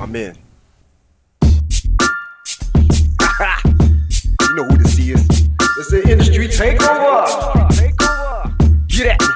I'm in. You know who this is. It's the industry takeover. Get at me.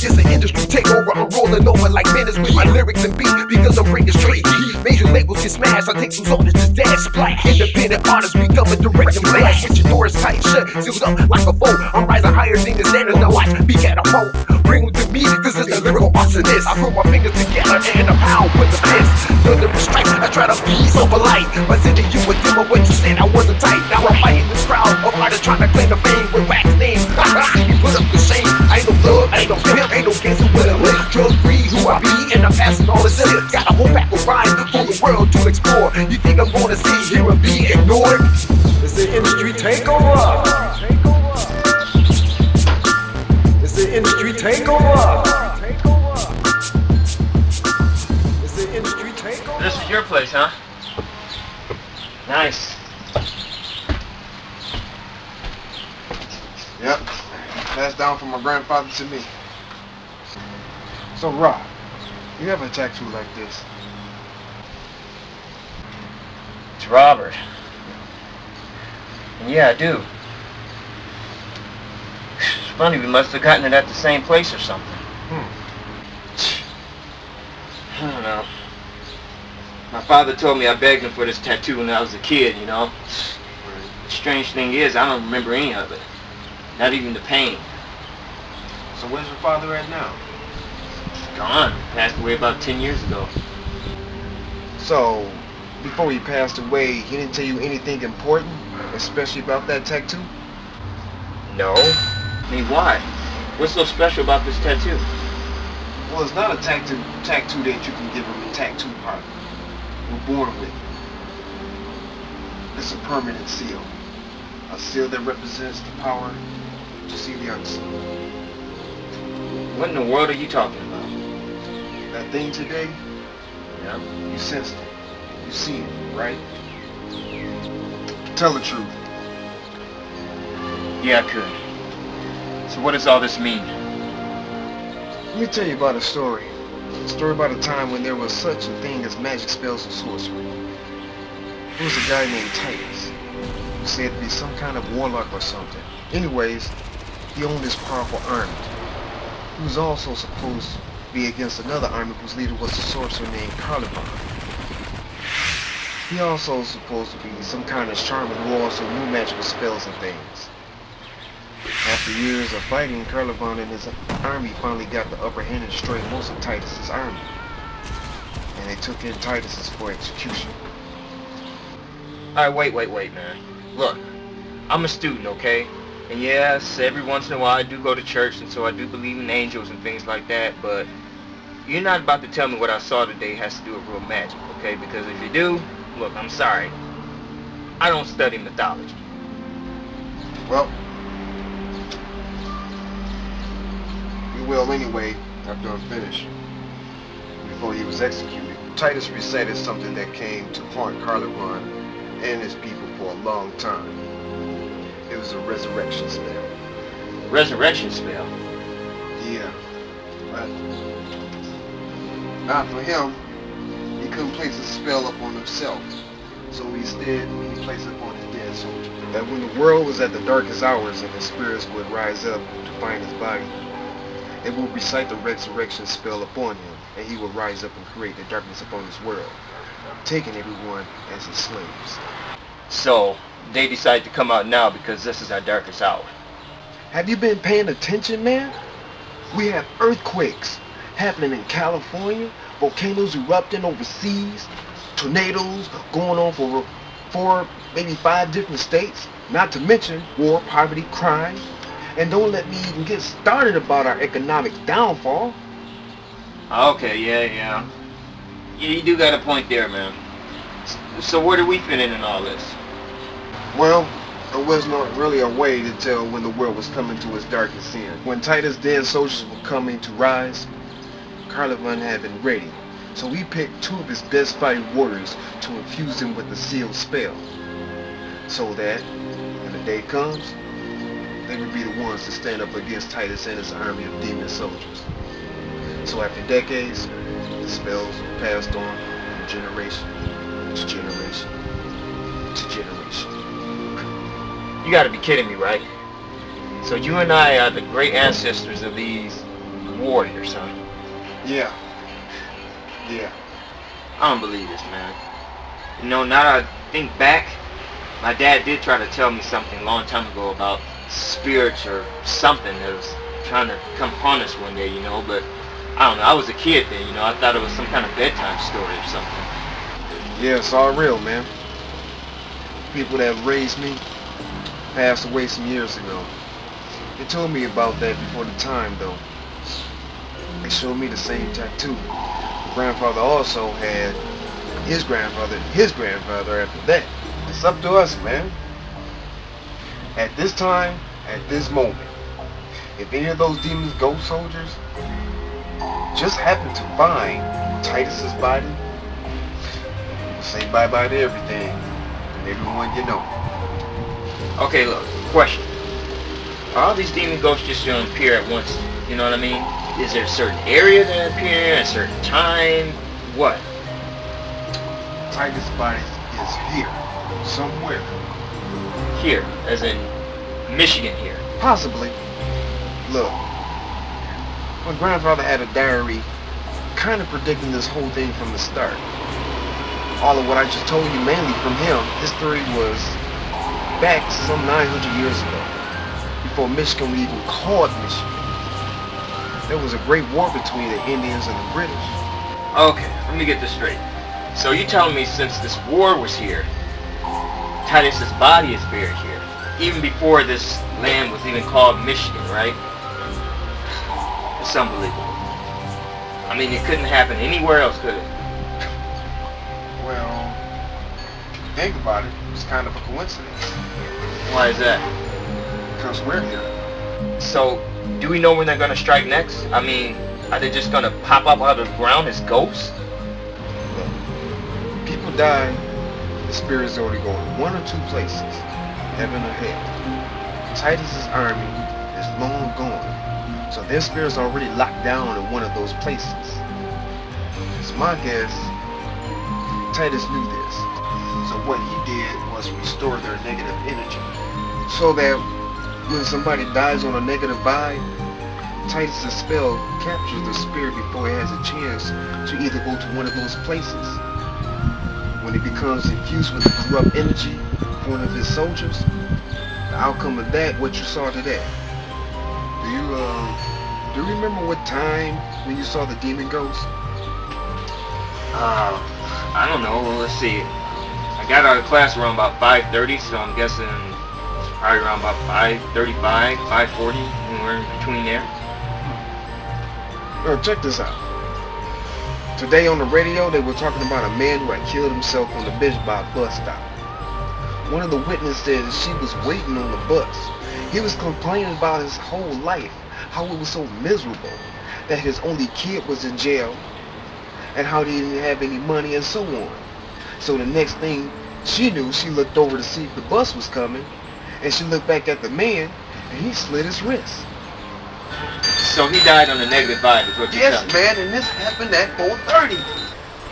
It's an industry takeover, I'm rolling over like menace with my lyrics and beat because I'm bringing straight heat. Major labels get smashed, I take some soldiers to dash splash. Independent artists become a direct and blast. With your doors tight shut, sealed up like a foe. I'm rising higher than the standards, now watch me get a pole. Bring them to me, this is the lyrical arsonist. I put my fingers together and I'm out with the fist. Thunder and strikes, I try to be so polite by sending you a demo what you said I wasn't tight. Now I'm fighting this crowd of artists trying to claim the fame with wax names. You put up the shame, I ain't no thug, I ain't no pimp, ain't no gangster with a lick. Drug free, who I be, and I'm passing all the shit. Got a whole pack of rhymes for the world to explore. You think I'm gonna see, hear, and be ignored? It's the industry takeover. It's the industry takeover. It's the industry takeover. This is your place, huh? Nice. Yep. Passed down from my grandfather to me. So, Rob, you have a tattoo like this? It's Robert. And yeah, I do. It's funny, we must have gotten it at the same place or something. I don't know. My father told me I begged him for this tattoo when I was a kid, you know. The strange thing is, I don't remember any of it. Not even the pain. So where's your father at now? Gone. Passed away about 10 years ago. So, before he passed away, he didn't tell you anything important, especially about that tattoo? No. I mean, why? What's so special about this tattoo? Well, it's not a tattoo that you can give him a tattoo parlor. We're born with it. It's a permanent seal. A seal that represents the power to see the unseen. What in the world are you talking about? That thing today, Yeah? you sensed it. You see it, right? Tell the truth. Yeah, I could. So what does all this mean? Let me tell you about a story. A story about a time when there was such a thing as magic spells and sorcery. There was a guy named Titus, who said to be some kind of warlock or something. Anyways, he owned this powerful army. He was also supposed to be against another army whose leader was a sorcerer named Caliban. He also was supposed to be some kind of shaman who also knew magical spells and things. After years of fighting, Caliban and his army finally got the upper hand and destroyed most of Titus's army. And they took in Titus's for execution. Alright, wait, man. Look, I'm a student, okay? And yes, every once in a while I do go to church, and so I do believe in angels and things like that, but you're not about to tell me what I saw today has to do with real magic, okay? Because if you do, look, I'm sorry. I don't study mythology. Well, you will anyway after I'm finished. Before he was executed, Titus recited something that came to haunt Caliban and his people for a long time. It was a resurrection spell. Resurrection spell? Yeah, but not for him. He couldn't place a spell upon himself, so instead he placed it upon his dead soldier. That when the world was at the darkest hours and his spirits would rise up to find his body, they would recite the resurrection spell upon him, and he would rise up and create the darkness upon his world, taking everyone as his slaves. So, they decided to come out now because this is our darkest hour. Have you been paying attention, man? We have earthquakes happening in California, volcanoes erupting overseas, tornadoes going on for 4, maybe 5 different states, not to mention war, poverty, crime. And don't let me even get started about our economic downfall. Okay, yeah. You do got a point there, man. So where do we fit in all this? Well, there was not really a way to tell when the world was coming to its darkest end. When Titus' dead soldiers were coming to rise, Caliban had been ready. So we picked 2 of his best fighting warriors to infuse them with the sealed spell. So that, when the day comes, they would be the ones to stand up against Titus and his army of demon soldiers. So after decades, the spells passed on from generation to generation to generation. You gotta be kidding me, right? So you and I are the great ancestors of these warriors, huh? Yeah. I don't believe this, man. You know, now that I think back, my dad did try to tell me something a long time ago about spirits or something that was trying to come haunt us one day, you know, but I don't know, I was a kid then, you know, I thought it was some kind of bedtime story or something. Yeah, it's all real, man. People that raised me passed away some years ago. They told me about that before the time, though. They showed me the same tattoo. My grandfather also had his grandfather after that. It's up to us, man. At this time, at this moment, if any of those demons, ghost soldiers, just happen to find Titus's body, say bye-bye to everything and everyone you know. Okay, look, question. Are all these demon ghosts just gonna appear at once? You know what I mean? Is there a certain area that appear at a certain time? What? Titus's body is here, somewhere. Here, as in Michigan here. Possibly. Look, my grandfather had a diary kind of predicting this whole thing from the start. All of what I just told you, mainly from him, his theory was back some 900 years ago, before Michigan was even called Michigan. There was a great war between the Indians and the British. Okay, let me get this straight. So you telling me since this war was here, Titus's body is buried here, even before this land was even called Michigan, right? It's unbelievable. I mean, it couldn't happen anywhere else, could it? Well, if you think about it, it's kind of a coincidence. Why is that? Because we're here. So, do we know when they're gonna strike next? I mean, are they just gonna pop up out of the ground as ghosts? Look, people die, the spirit's already going one or two places, heaven or hell. Titus's army is long gone, so their spirit's already locked down in one of those places. It's my guess, Titus knew this. So what he did was restore their negative energy, so that when somebody dies on a negative vibe, Titus' spell captures the spirit before it has a chance to either go to one of those places. When it becomes infused with the corrupt energy of one of his soldiers, the outcome of that, what you saw today. Do you remember what time when you saw the demon ghost? I don't know. Well, let's see. I got out of class around about 5:30, so I'm guessing probably around about 5:35, 5:40, anywhere in between there. Now check this out. Today on the radio, they were talking about a man who had killed himself on the Bishop bus stop. One of the witnesses said that she was waiting on the bus. He was complaining about his whole life, how it was so miserable, that his only kid was in jail, and how he didn't have any money and so on. So the next thing she knew, she looked over to see if the bus was coming, and she looked back at the man, and he slit his wrist. So he died on a negative vibe, is what you're telling me? Yes, man, and this happened at 4:30.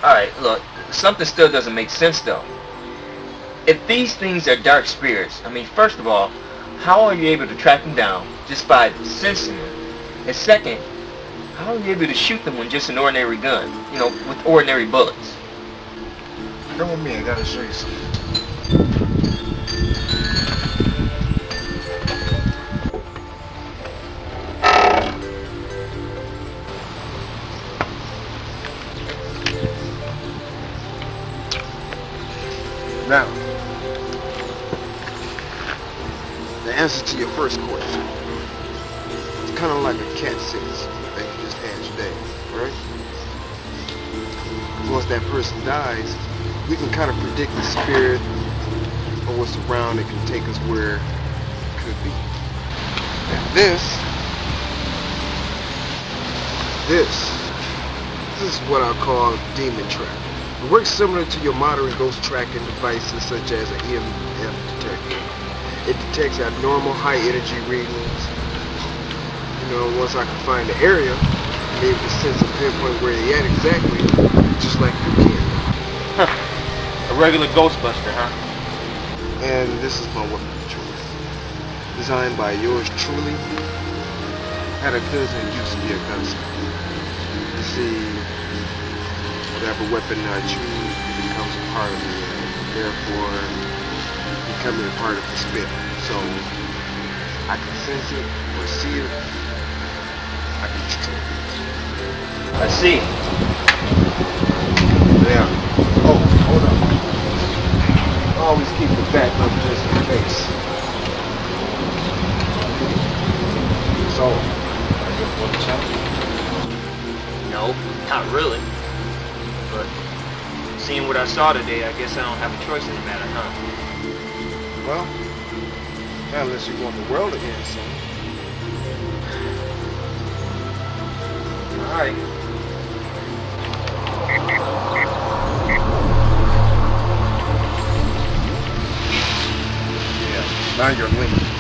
Alright, look, something still doesn't make sense though. If these things are dark spirits, I mean, first of all, how are you able to track them down just by sensing them? And second, how are you able to shoot them with just an ordinary gun, you know, with ordinary bullets? Come with me, I gotta show you something. Now, the answer to your first question. It's kind of like a cat sentence that you just had today, right? Once that person dies, we can kind of predict the spirit or what's around that can take us where it could be. And this is what I call a demon trap. It works similar to your modern ghost tracking devices such as an EMF detector. It detects abnormal high energy readings. You know, once I can find the area, I'm able to sense and pinpoint where they at exactly, just like you can. A regular Ghostbuster, huh? And this is my weapon of choice. Designed by yours truly. Had a cousin who used to be a gunsmith. You see, whatever weapon I choose becomes a part of me, and therefore becoming a part of the spit. So I can sense it or see it. I can destroy it. I see. Yeah. Oh, hold on. Always keep the back up just in case. So, are you up for the challenge? No, not really. But seeing what I saw today, I guess I don't have a choice in the matter, huh? Well, not unless you want the world to end soon. Alright. Yeah, now you're linked.